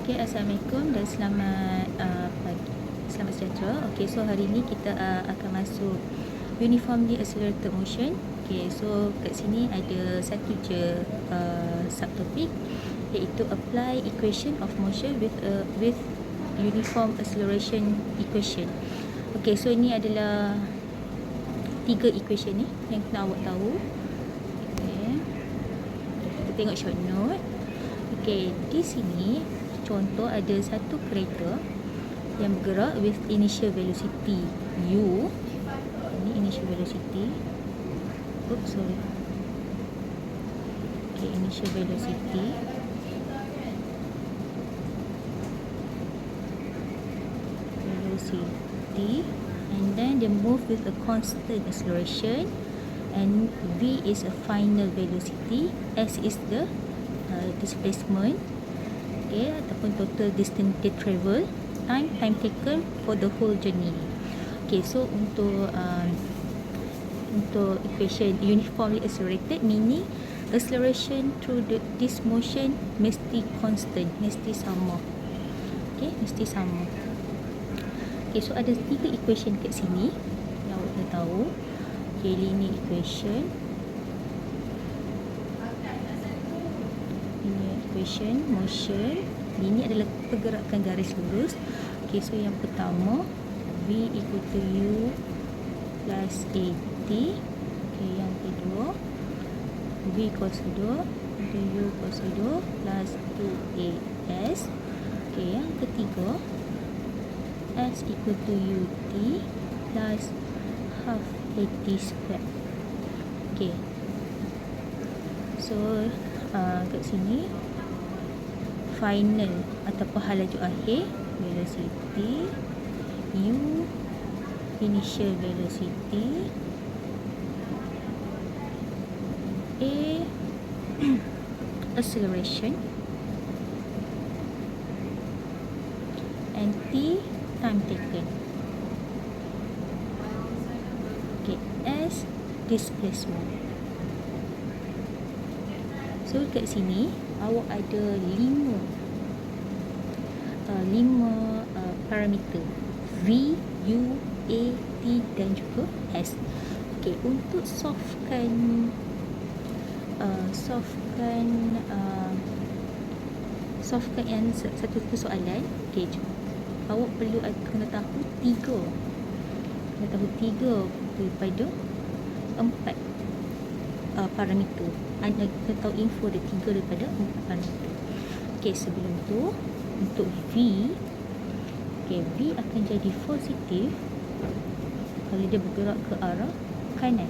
Okay, Assalamualaikum dan selamat pagi. Selamat sejahtera. Okay, so hari ni kita akan masuk uniformly accelerated motion. Okay, so kat sini ada satu je subtopik, iaitu apply equation of motion with uniform acceleration equation. Okay, so ini adalah 3 equation ni yang kena awak tahu. Okay, kita tengok short note. Okay, di sini contoh ada satu kereta yang bergerak with initial velocity u. Ini initial velocity. Oops, sorry. Okay, initial velocity. And then they move with a constant acceleration, and v is a final velocity, s is the displacement, okay, ataupun total distance they travel, time taken for the whole journey. Okay, so untuk equation uniformly accelerated, meaning acceleration through this motion mesti constant, mesti sama. Okay, mesti sama. Okay, so ada 3 equation kat sini yang awak kena tahu. Okay, linear equation, motion. Ini adalah pergerakan garis lurus. Okay, so yang pertama v equal to u plus at. Okay, yang kedua v equals to 2 u equals to 2 plus 2as. Okay, yang ketiga s equal to ut plus half at square. Okay, so kat sini final ataupun halaju akhir velocity u, initial velocity a, acceleration, and t, time taken. Okay, s, displacement. So kat sini awak ada 5 parameter v, u, a, t dan juga s. Okay, untuk solvekan yang satu soalan, okay, awak perlu kena tahu 3 daripada 4 parameter. Anda kena tahu info ada 3 daripada 4 parameter. Okay, sebelum tu untuk v, okay, v akan jadi positif kalau dia bergerak ke arah kanan.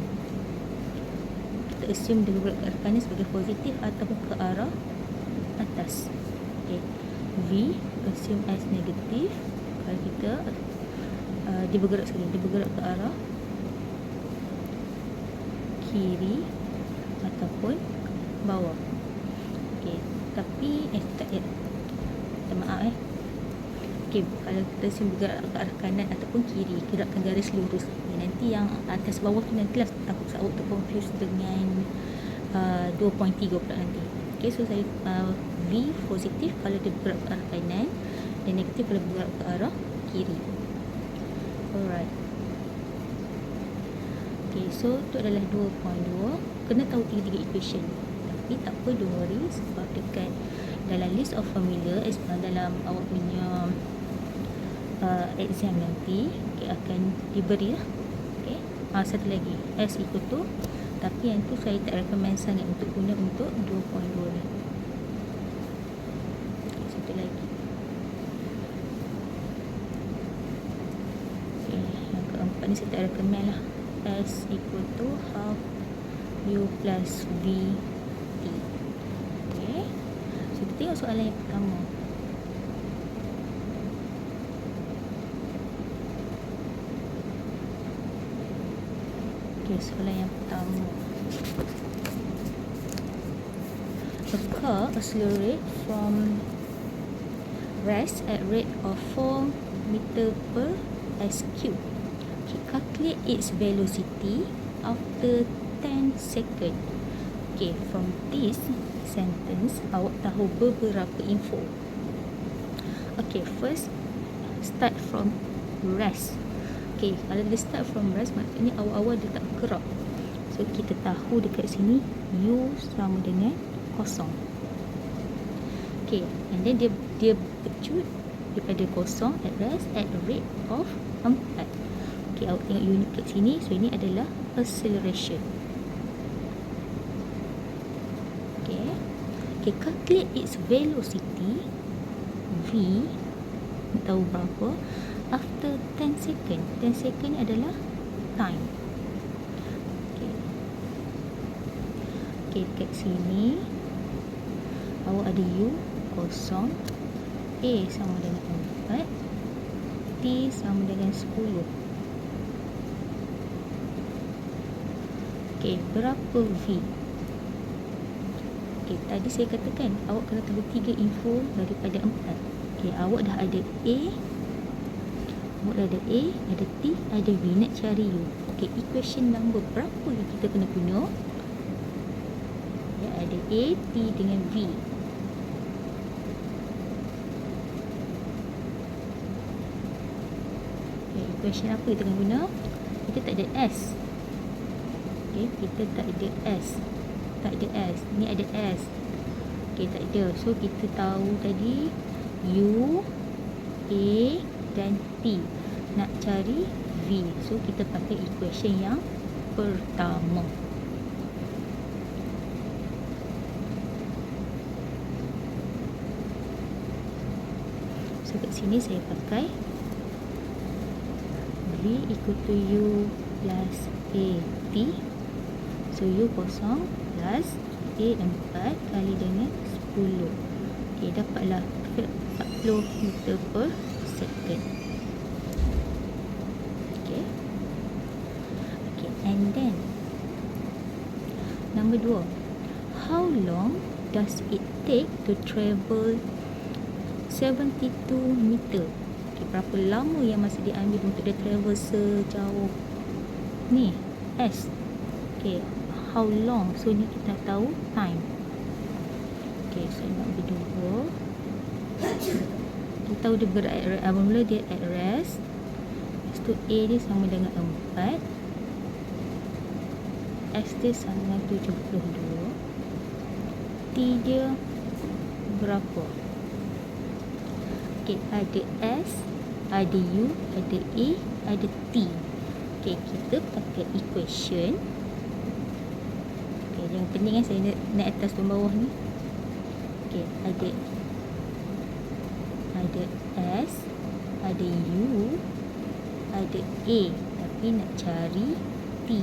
Kita assume dia bergerak ke arah kanan sebagai positif ataupun ke arah atas. Okay, v assume as negatif kalau kita dia bergerak ke arah kiri ataupun bawah. Okey, tapi maaf okey, kalau kita bergerak ke arah kanan ataupun kiri, gerakkan garis lurus. Nanti yang atas bawah tu nantilah takut awak terconfuse dengan 2.3 pula nanti. Okey, so saya v positif kalau dia bergerak ke arah kanan dan negatif kalau bergerak ke arah kiri. Alright. Okay, so itu adalah 2.2. Kena tahu 3 equation. Tapi tak apa, don't worry, sebab dekat dalam list of formula dalam awak punya exam nanti, okay, akan diberi lah. Okay, satu lagi s equal to, tapi yang tu saya tak recommend sangat untuk guna untuk 2.2 ni. Okay, satu lagi. Okay, yang keempat ni saya tak recommend lah. S equal to half u plus v t. Okay, so kita tengok soalan yang pertama. Okay, soalan yang pertama. A car accelerates from rest at rate of 4 meter per SQ. Okay, calculate its velocity after 10 second. Okay, from this sentence awak tahu beberapa info. Okay, first start from rest. Okay, kalau dia start from rest maksudnya awal-awal dia tak bergerak. So kita tahu dekat sini U sama dengan kosong. Okay, and then dia bercut daripada kosong at rest at rate of 4. Okay, awak tengok unit kat sini. So ini adalah acceleration. Okay, calculate its velocity V, tahu berapa, after 10 second. 10 second adalah time. Okay, kat sini awak ada U kosong, A sama dengan 4, T sama dengan 10. Okay, berapa V? Okay, tadi saya katakan awak kena tahu 3 info daripada 4. Okay, awak dah ada A, awak dah ada A, ada T, ada V. Nak cari U. Okay, equation number berapa yang kita kena guna? Ya, ada A, T dengan V. Okay, equation apa kita kena guna? Kita tak ada S. Okay, kita tak ada S. Tak ada S. Ni ada S. Okay, tak ada. So, kita tahu tadi U, A dan T. Nak cari V. So, kita pakai equation yang pertama. So, kat sini saya pakai V equal to U plus A T. So, U kosong plus A 4 kali dengan 10. Okay, dapatlah 40 meter per second. Okay. Okay, and then number 2. How long does it take to travel 72 meter? Okay, berapa lama yang masa diambil untuk dia travel sejauh ni S? Okay, how long? So ni kita tahu time. Okay, so nombor 2. Kita tahu dia berada at rest. Mula dia at rest. Lepas tu A dia sama dengan 4. S dia sama dengan 72. T dia berapa? Okay, ada S, ada U, ada A, ada T. Okay, kita pakai equation. Okay, yang penting kan saya naik atas dan bawah ni. Okay, ada S, ada U, ada A. Tapi nak cari T.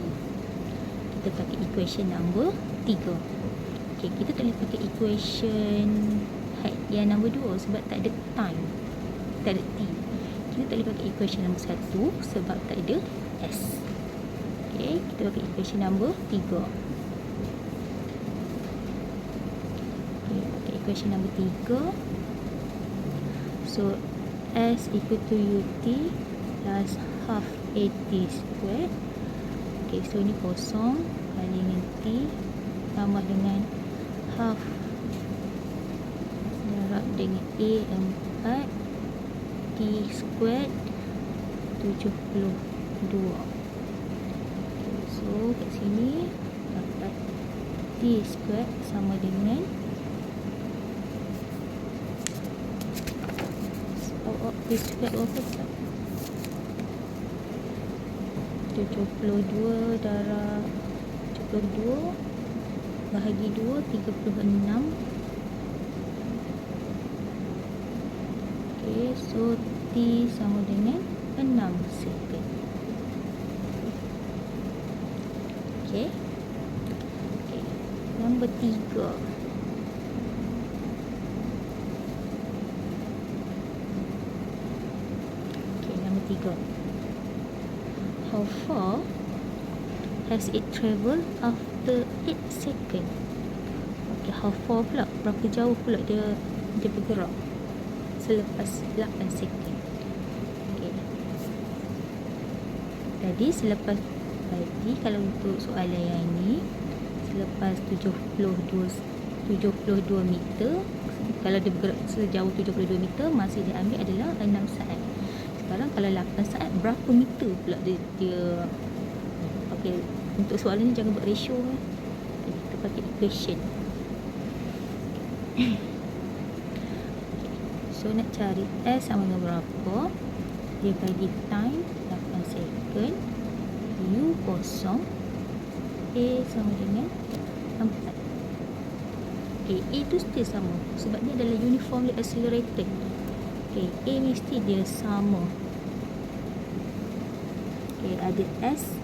Kita pakai equation number 3. Okay, kita tak boleh pakai equation yang nombor 2 sebab tak ada time, tak ada T. Kita tak boleh pakai equation nombor 1 sebab tak ada S. Okay, kita pakai equation nombor 3. Okay, pakai equation nombor 3. So, S equal to UT plus half AT squared. Okay, so ni kosong kali dengan T tambah dengan half darab dengan A 4 T squared 72. Okay, so kat sini dapat T squared sama dengan T squared berapa tak? 72 darab 72 bahagi 2 36. Okay, so T sama dengan 6 second. Okay. Okay, nombor 3. Okay, nombor 3. How far has it travelled after 8 second? Okay, how far pula? Berapa jauh pula dia bergerak selepas 8 second? Okay. Tadi kalau untuk soalan yang ni selepas 72 meter Kalau dia bergerak sejauh 72 meter, masa dia ambil adalah 6 saat. Sekarang kalau 8 saat, berapa meter pula dia okay, untuk soalan ni jangan buat ratio kan. Kita pakai equation. So nak cari S sama dengan berapa, dia bagi time 8 second, U kosong, A sama dengan 4. Okay, A tu still sama sebab dia adalah uniformly accelerated. Okay, A mesti dia sama. Okay, ada S,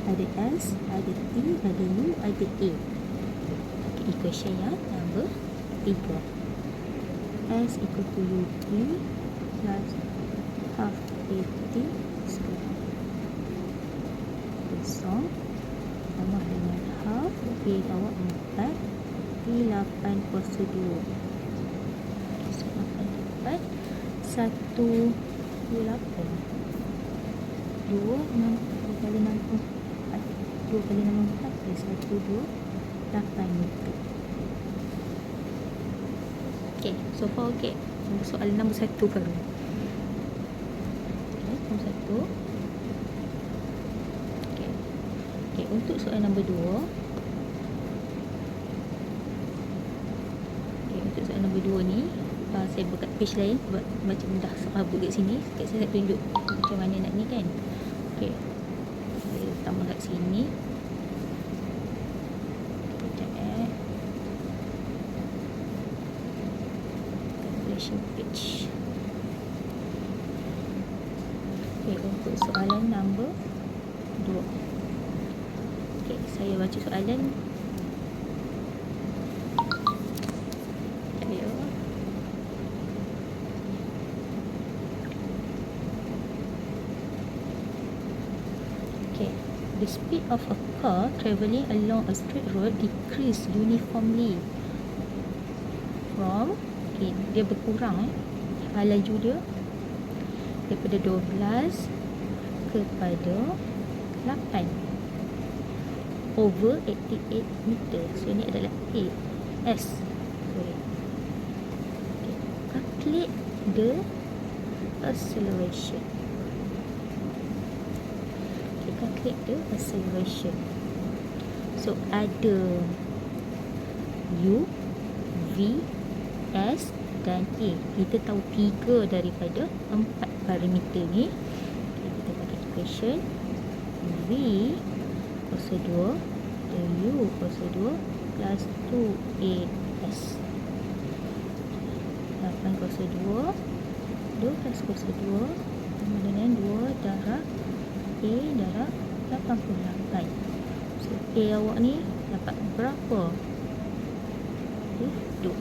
ada T, ada U, ada A. Okay, equation yang number 3. S equal to UT plus half AT square kosong sama dengan half A bawah 4 T8 kuasa 2. Okay, so 8 1 28 2 6 kali 6 4 2 kali 6 4 1 2 8 meter. Okay, so far okay. Soalan nombor 1 baru. Okay, nombor 1. Okay. Okay, untuk soalan nombor 2. Okay, untuk soalan nombor 2 ni, saya buka page lain sebab macam dah serabut kat sini. Sekejap saya nak tunjuk macam mana nak ni kan. Okay, saya tambah kat sini. Page. Okay, untuk soalan nombor 2. Okay, saya baca soalan. Okay, the speed of a car travelling along a straight road decrease uniformly from, okay, dia berkurang laju dia daripada 12 kepada 8 over 88 meter. So ni adalah A, S. Sorry. Okay. Calculate the acceleration. Okay, calculate the acceleration. So ada U, V, S dan A. Kita tahu 3 daripada 4 parameter ni. Okay, kita pakai equation V kuasa 2 dan U kuasa 2 plus 2AS. 8 kuasa 2 12 kuasa 2 sama dengan 2 darab A darab 88. So A awak ni dapat berapa? Itu.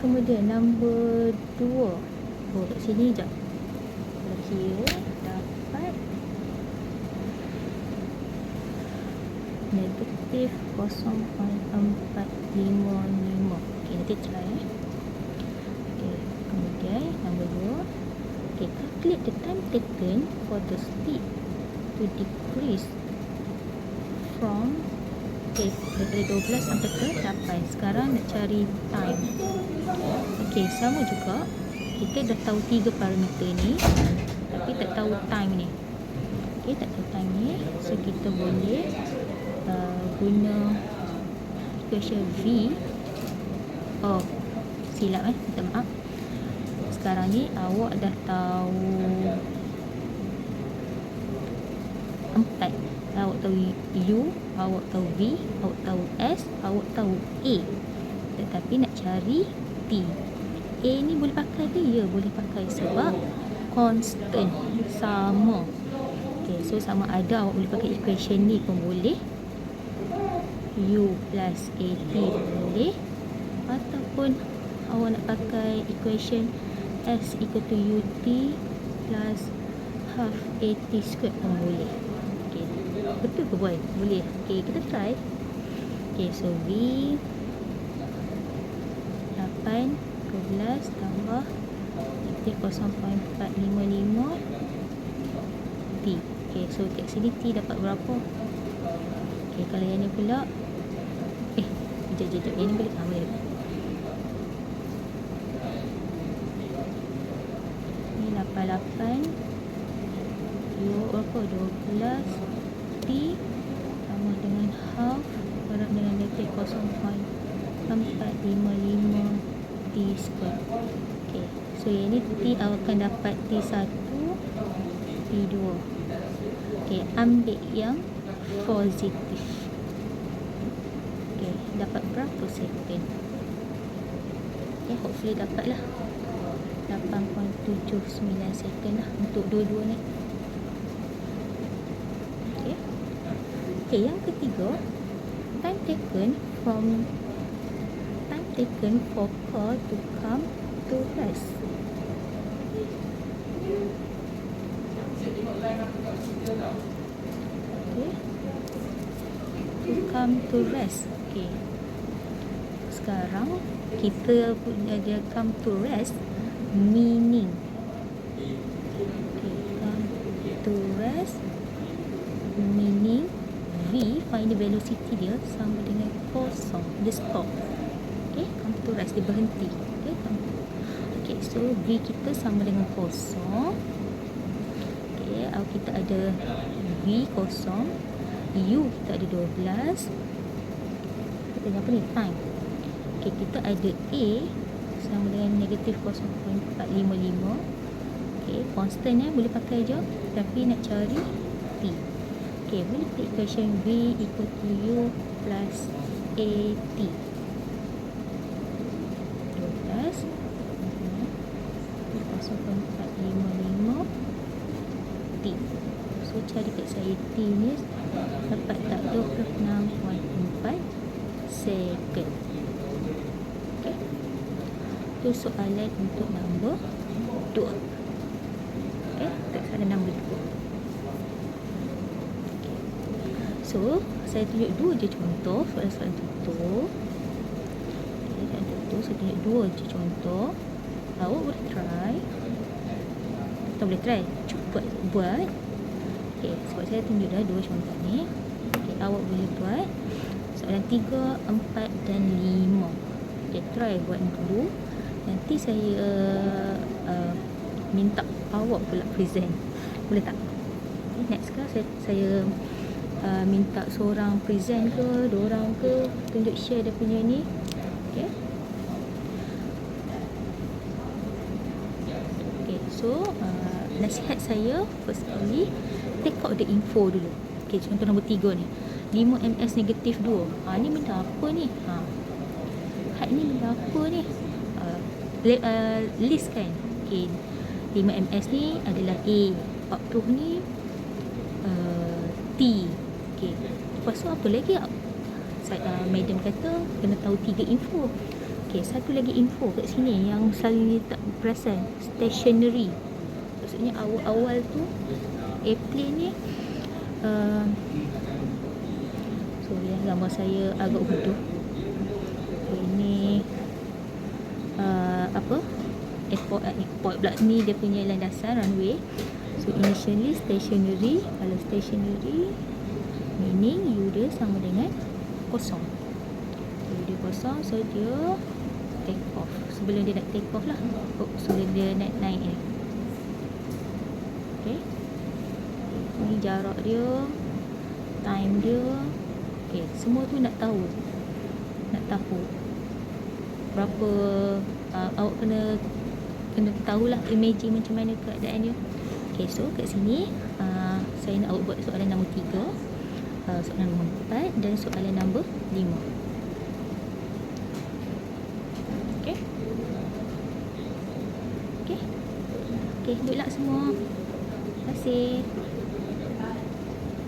Kemudian nombor 2. Oh, kat sini sekejap. Kalau kira dapat negatif 0.455. Okay, nanti try. Okay, kemudian nombor 2. Okay, calculate the time taken for the speed to decrease from, okay, dari 12 sampai ke 8. Sekarang nak cari time. Okey, sama juga. Kita dah tahu 3 parameter ni, tapi tak tahu time ni. Okey, tak tahu time ni. So, kita boleh guna equation V. Oh, silap minta maaf. Sekarang ni awak dah tahu 4. Awak tahu U, awak tahu V, awak tahu S, awak tahu A. Tetapi nak cari T. A ni boleh pakai ke? Ya, boleh pakai sebab constant, sama. Okay, so sama ada awak boleh pakai equation ni pun boleh, U plus AT boleh, ataupun awak nak pakai equation S equal to UT plus half AT squared pun boleh. Okay, betul ke boy? Boleh. Okay, kita try. Okay, so V 8 12 tambah negatif 0.455 T. Okay, so kat sini T dapat berapa? Okay, kalau yang ni pula Sekejap. Yang ni boleh boleh. Ni 88 berapa? 12 T sama dengan half berat dengan negatif 0.455 T square. Okay, so yang ni T akan dapat T1, T2. Okay, ambil yang positif. Okay, dapat berapa second? Okay, hopefully dapat lah 8.79 second lah untuk dua-dua ni. Okay, yang ketiga, time taken for car to come to rest. Okay, to come to rest. Okay, sekarang kita punya dia come to rest meaning. Okay, come to rest meaning V, find the velocity dia sama dengan kosong. Dia stop. Okay, come to rest, dia berhenti. Okay, okay, so V kita sama dengan kosong. Okay, kita ada V kosong, U kita ada 12. Kita tengok apa ni? Time. Okay, kita ada A sama dengan negatif 0.455. Okay, constant boleh pakai je. Tapi nak cari T. Okay, boleh take equation V equal to U plus AT. 12 0.455 T. So, cari kat saya T ni dapat tak 26.4 second. Okay. Itu soalan untuk nombor 2. Okay, tak salah nombor 2. So, saya tunjuk 2 je contoh soalan-soalan tutup. Okay, soalan tutup saya tunjuk 2 je contoh. Awak boleh try. Atau boleh try, cuba buat. Okay, sebab saya tunjuk dah 2 contoh ni. Okay, awak boleh buat soalan 3, 4 dan 5. Okay, try buat dulu. Nanti saya minta awak pula present. Boleh tak? Okay, next kali saya minta seorang present ke, dua orang ke, tunjuk share dia punya ni. Okay. Okay, so nasihat saya first kali, take out the info dulu. Okay, contoh nombor 3 ni, 5 ms negatif 2. Ni benda apa ni? Had ni benda apa ni? List kan. Okay, 5 ms ni adalah A, 40 ni T. Okay. Lepas tu apa lagi? Madam kata kena tahu 3 info. Okay, satu lagi info kat sini yang selalu tak perasan, stationary. Maksudnya awal-awal tu airplane ni sorry gambar saya agak bodoh. Ini airport pula ni dia punya landasan runway. So initially stationary. Kalau stationary meaning U dia sama dengan kosong. U dia kosong, so dia take off. Sebelum dia nak take off lah, sebelum dia nak naik ni. Okay, ni jarak dia, time dia. Okay, semua tu nak tahu berapa. Awak kena tahulah, imagine macam mana keadaan dia. Okay, so kat sini saya nak awak buat soalan nombor 3, soalan nombor 4 dan soalan nombor 5. Okay. Okay, good luck semua. Terima kasih.